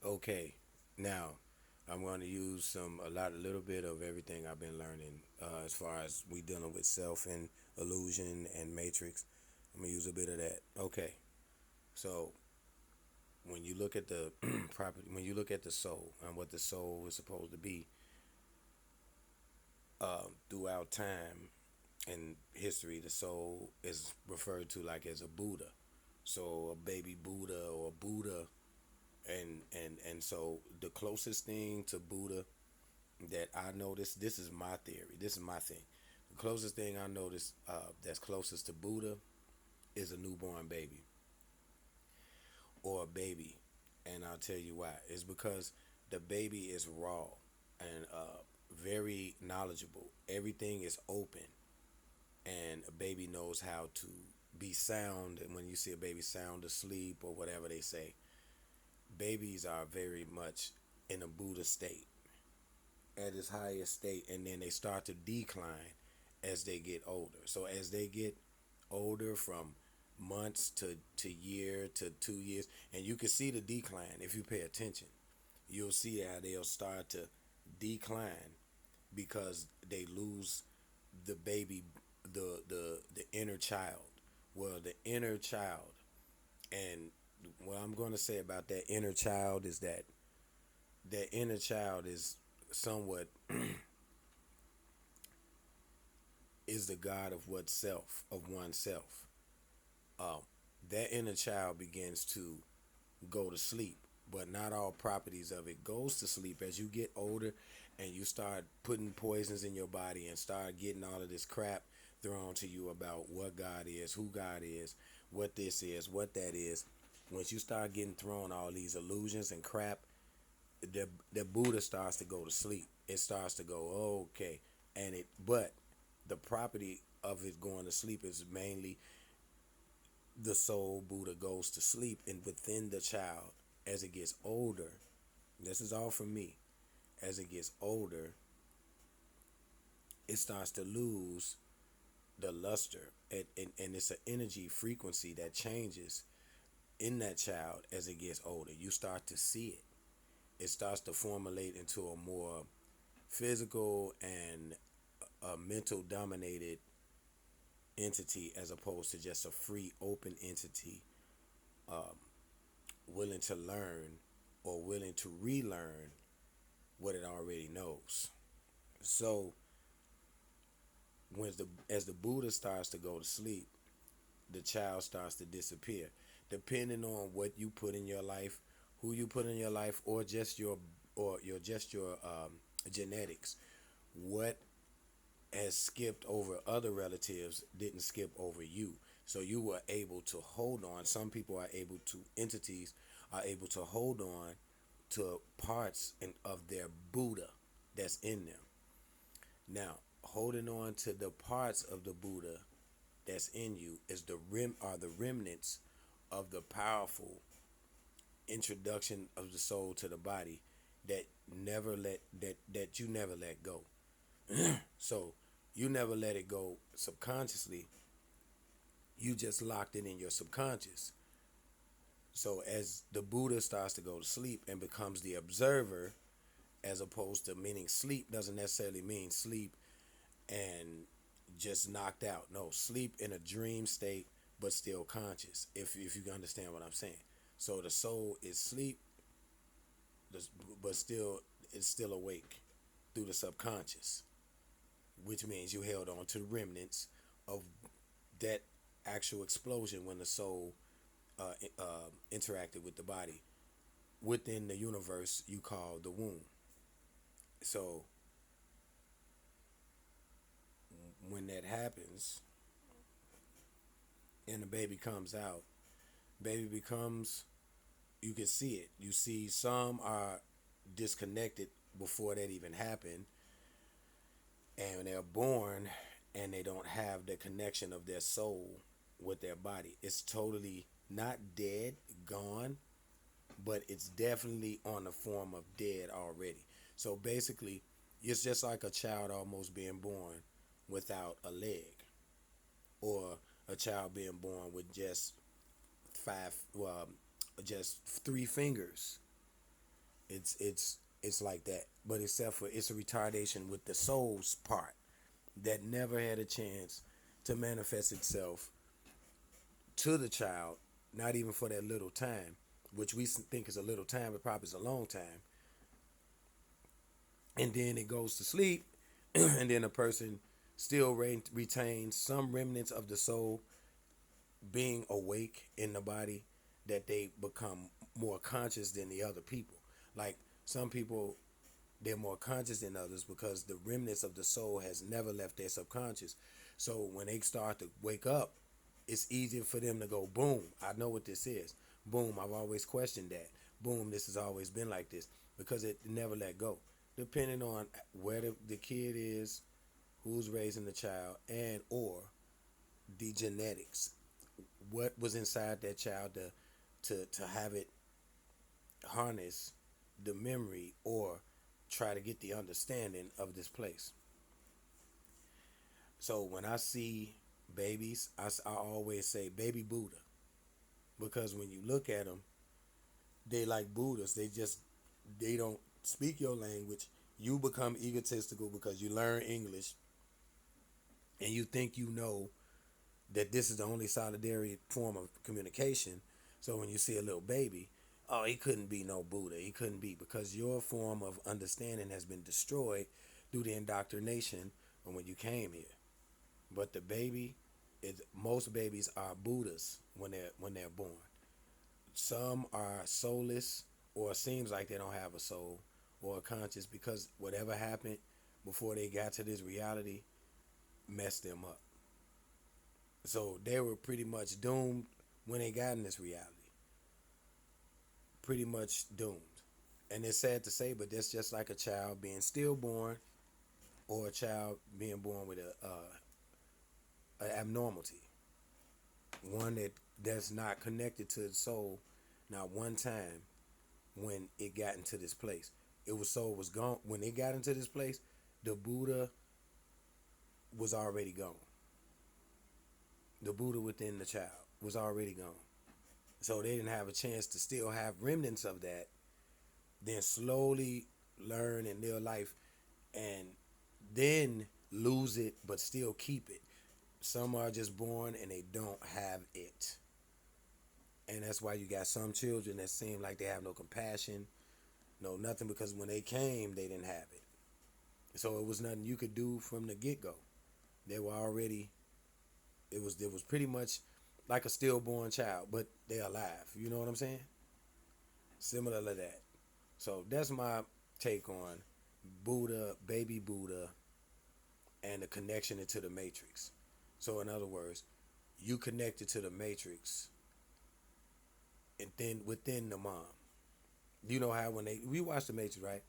Okay, now I'm going to use a little bit of everything I've been learning as far as we dealing with self and illusion and matrix. I'm gonna use a bit of that. Okay, so when you look at the property, when you look at the soul and what the soul is supposed to be throughout time and history, the soul is referred to like as a Buddha. So a baby Buddha or Buddha, and so the closest thing to Buddha that I noticed, this is my theory, this is my thing. The closest thing I noticed that's closest to Buddha is a newborn baby or a baby, and I'll tell you why. It's because the baby is raw and very knowledgeable. Everything is open, and a baby knows how to be sound. And when you see a baby sound asleep or whatever they say, babies are very much in a Buddha state at its highest state, and then they start to decline as they get older. So as they get older, from months to year to 2 years, and you can see the decline if you pay attention. You'll see how they'll start to decline because they lose the baby, the inner child. Well, the inner child, and what I'm going to say about that inner child is that inner child is somewhat is the God of what self, of oneself. Um, that inner child begins to go to sleep, but not all properties of it goes to sleep as you get older and you start putting poisons in your body and start getting all of this crap thrown to you about what God is, who God is, what this is, what that is. Once you start getting thrown all these illusions and crap, the Buddha starts to go to sleep. It starts to go, oh, okay, but the property of it going to sleep is mainly the soul Buddha goes to sleep, and within the child, as it gets older, this is all from me, as it gets older, it starts to lose the luster, and it's an energy frequency that changes in that child as it gets older. You start to see it. It starts to formulate into a more physical and a mental dominated entity as opposed to just a free open entity, willing to learn or willing to relearn what it already knows. So as the Buddha starts to go to sleep, the child starts to disappear, depending on what you put in your life, who you put in your life, or just your genetics. What has skipped over other relatives didn't skip over you. So you were able to hold on. Some people are able to, entities are able to hold on to parts of their Buddha that's in them. Now, holding on to the parts of the Buddha that's in you is the remnants of the powerful introduction of the soul to the body that you never let go. So you never let it go subconsciously. You just locked it in your subconscious. So as the Buddha starts to go to sleep and becomes the observer, as opposed to, meaning sleep doesn't necessarily mean sleep and just knocked out. No, sleep in a dream state but still conscious. If you understand what I'm saying. So the soul is sleep, but still it's still awake through the subconscious, which means you held on to the remnants of that actual explosion when the soul interacted with the body within the universe you call the womb. So when that happens and the baby comes out, baby becomes, you can see it. You see some are disconnected before that even happened, and they're born and they don't have the connection of their soul with their body. It's totally not dead, gone, but it's definitely on the form of dead already. So basically, it's just like a child almost being born without a leg, or a child being born with just just 3 fingers. It's like that. But except for it's a retardation with the soul's part that never had a chance to manifest itself to the child, not even for that little time, which we think is a little time, but probably is a long time. And then it goes to sleep, and then a person still retains some remnants of the soul being awake in the body, that they become more conscious than the other people. Like some people, they're more conscious than others because the remnants of the soul has never left their subconscious. So when they start to wake up, it's easier for them to go, boom, I know what this is. Boom, I've always questioned that. Boom, this has always been like this, because it never let go. Depending on where the kid is, who's raising the child, and or the genetics, what was inside that child to have it harness the memory or try to get the understanding of this place. So when I see babies, I always say baby Buddha, because when you look at them, they like Buddhas. They don't speak your language. You become egotistical because you learn English and you think you know that this is the only solidary form of communication. So when you see a little baby, oh, he couldn't be no Buddha. He couldn't be, because your form of understanding has been destroyed through the indoctrination when you came here. But the baby, most babies are Buddhas when they're born. Some are soulless, or it seems like they don't have a soul or a conscience, because whatever happened before they got to this reality messed them up. So they were pretty much doomed when they got in this reality. Pretty much doomed. And it's sad to say, but that's just like a child being stillborn, or a child being born with a abnormality, one that's not connected to the soul. Not one time when it got into this place, soul was gone. When it got into this place, the Buddha was already gone. The Buddha within the child was already gone. So they didn't have a chance to still have remnants of that, then slowly learn in their life, and then lose it but still keep it. Some are just born and they don't have it. And that's why you got some children that seem like they have no compassion, no nothing, because when they came, they didn't have it. So it was nothing you could do from the get-go. They were already, it was pretty much like a stillborn child, but they're alive. You know what I'm saying? Similar to that. So that's my take on Buddha, baby Buddha, and the connection into the matrix. So in other words, you connected to the matrix, and then within the mom. You know how when we watch the matrix, right?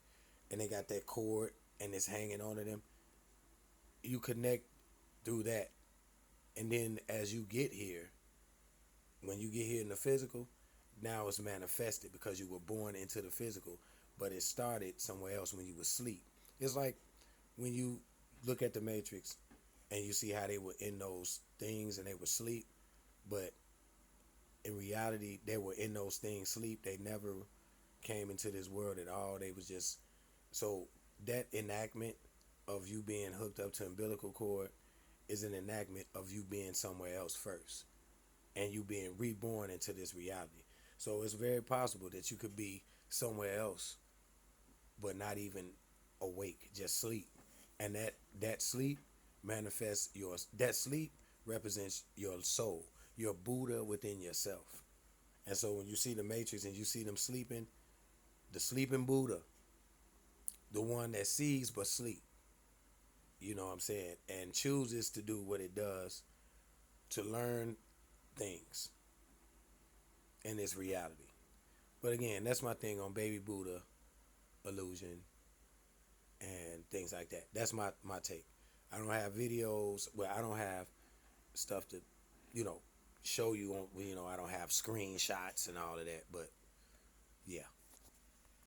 And they got that cord and it's hanging onto them. You connect through that. And then as you get here, when you get here in the physical, now it's manifested because you were born into the physical, but it started somewhere else when you were asleep. It's like when you look at the Matrix and you see how they were in those things and they were asleep, but in reality they were in those things sleep. They never came into this world at all. They was just, so that enactment of you being hooked up to umbilical cord is an enactment of you being somewhere else first, and you being reborn into this reality. So it's very possible that you could be somewhere else, but not even awake, just sleep. And that sleep manifests that sleep represents your soul, your Buddha within yourself. And so when you see the Matrix and you see them sleeping, the sleeping Buddha, the one that sees but sleep, you know what I'm saying, and chooses to do what it does to learn things in this reality. But again, that's my thing on baby Buddha illusion and things like that. That's my take. I don't have videos where I don't have stuff to, you know, show you on, I don't have screenshots and all of that, but yeah.